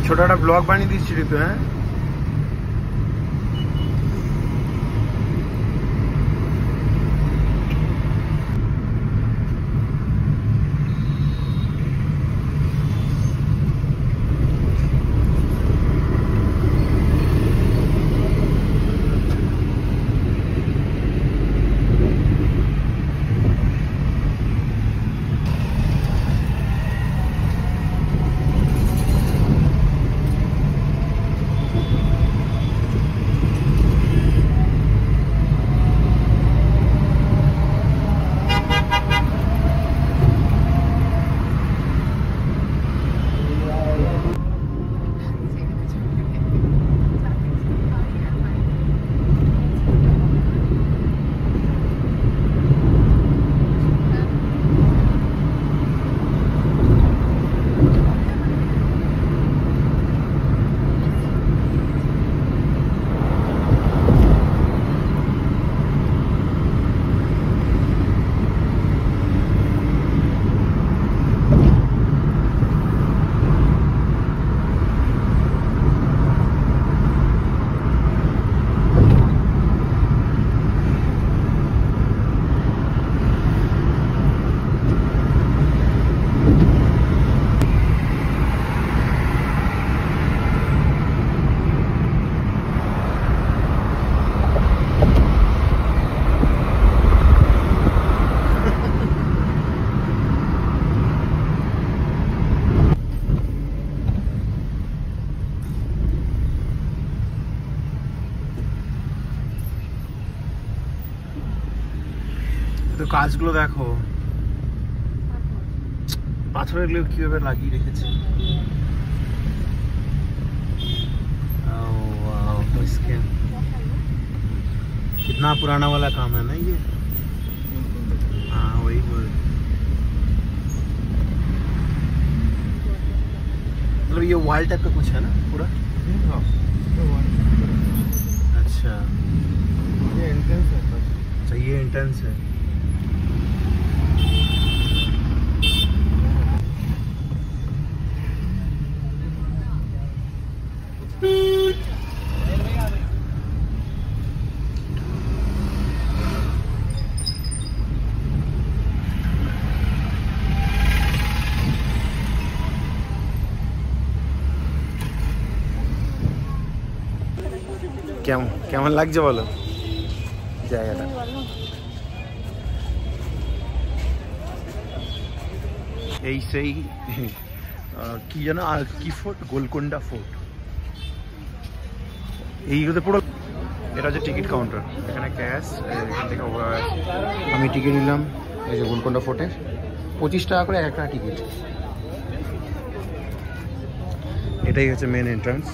ছোট একটা ব্লগ বানিয়ে দিচ্ছিলি তো, হ্যাঁ? তো কাজগুলো দেখো, পাথরের গুলো কিভাবে লাগিয়ে রেখেছে। कितना पुराना वाला काम है ना ये। हाँ वही बोल, मतलब ये वॉल टाइप का कुछ है ना पूरा। अच्छा ये एंट्रेंस है। अच्छा ये एंट्रेंस है। কেমন লাগছে বলো জায়গাটা? এই সেই কি জানো আর কি ফোর্ট, গোলকোন্ডা ফোর্ট। এইগুলোতে পুরো, এটা হচ্ছে টিকিট কাউন্টার। এখানে ক্যাশ, এখান থেকে আমি টিকিট নিলাম এই যে গোলকোন্ডা ফোর্টে 25 টাকা করে একটা টিকিট। এটাই হচ্ছে মেন এন্ট্রান্স।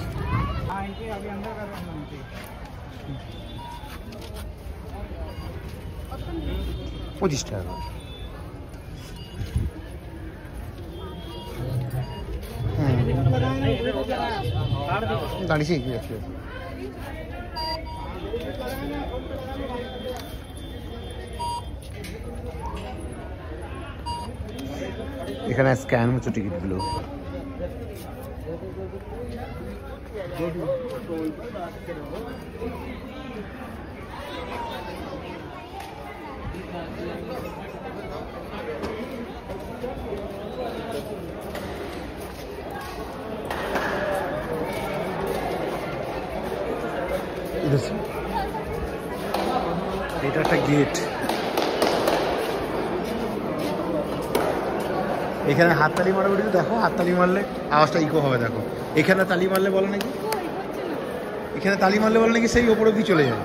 25 টাকা। দাঁড়িয়ে কি আছে? এখানে স্ক্যান হচ্ছে টিকিটগুলো। এটা একটা গেট। এখানে হাততালি মারা বলি, দেখো হাততালি মারলে আওয়াজটা ইকো হবে। দেখো এখানে তালি মারলে বলে নাকি, এখানে তালি মারলে বলে নাকি সেই ওপর অব্দি চলে যায়।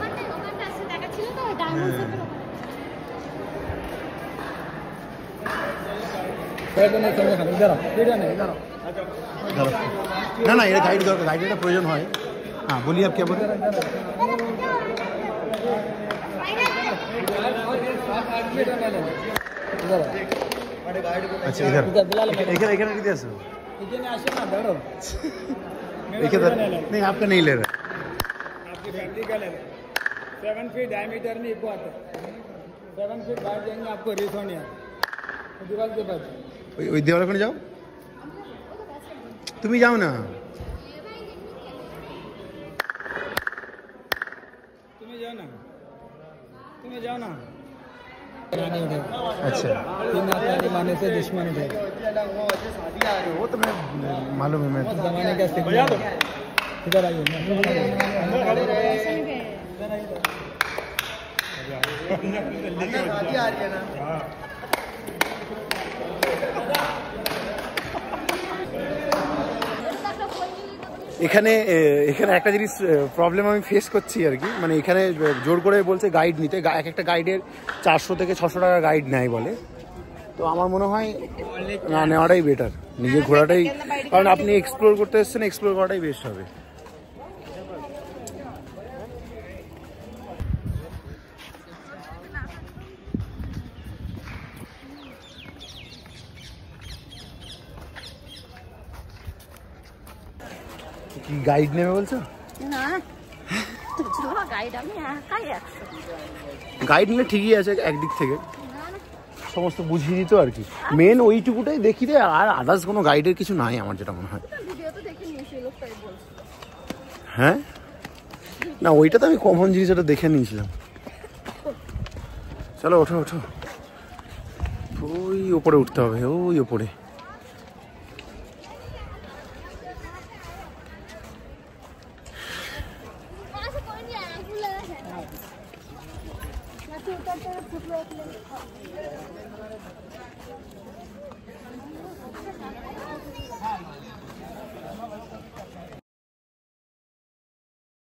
না না এটা গাইড দরকার, গাইডের প্রয়োজন হয়। হ্যাঁ বলি আপ কে বলে। अच्छा इधर इधर कितने आसो नहीं आपका नहीं ले रहा, आपकी फैमिली का ले रहा। 7 फीट डायमीटर में इको आता है। 7 फीट बाहर जाएंगे आपको रेस होने आता है। दीवार के पास ওই দেওয়ালে কোনে যাও, তুমি যাও না। जाओ ना, तुम्हें जाओ ना। अच्छा, जमाने से दुश्मन उठेगा, वो तो मैं मालूम है। मैं जमाने का इधर आइए, এখানে এখানে একটা জিনিস প্রবলেম আমি ফেস করছি আর কি, মানে এখানে জোর করে বলছে গাইড নিতে, এক একটা গাইডের 400 থেকে 600 টাকা গাইড নেয় বলে। তো আমার মনে হয় না নেওয়াটাই বেটার, নিজের ঘোরাটাই, কারণ আপনি এক্সপ্লোর করতে এসেছেন, এক্সপ্লোর করাটাই বেস্ট হবে। কি গাইড নেবে বলছো? না, গাইড আমি একাই 100। গাইড নিলে ঠিকই আছে একদিক থেকে, সমস্ত বুঝিয়ে দিত আর কি, মেন ওইটুকুটাই দেখি দে, আর আদার্স কোনো গাইডের কিছু নাই আমার যেটা মনে হয়। হ্যাঁ না, ওইটা তো আমি কমন জিনিস ওটা দেখে নিয়েছিলাম। চলো ওঠো ওঠো, ওই ওপরে উঠতে হবে, ওই ওপরে।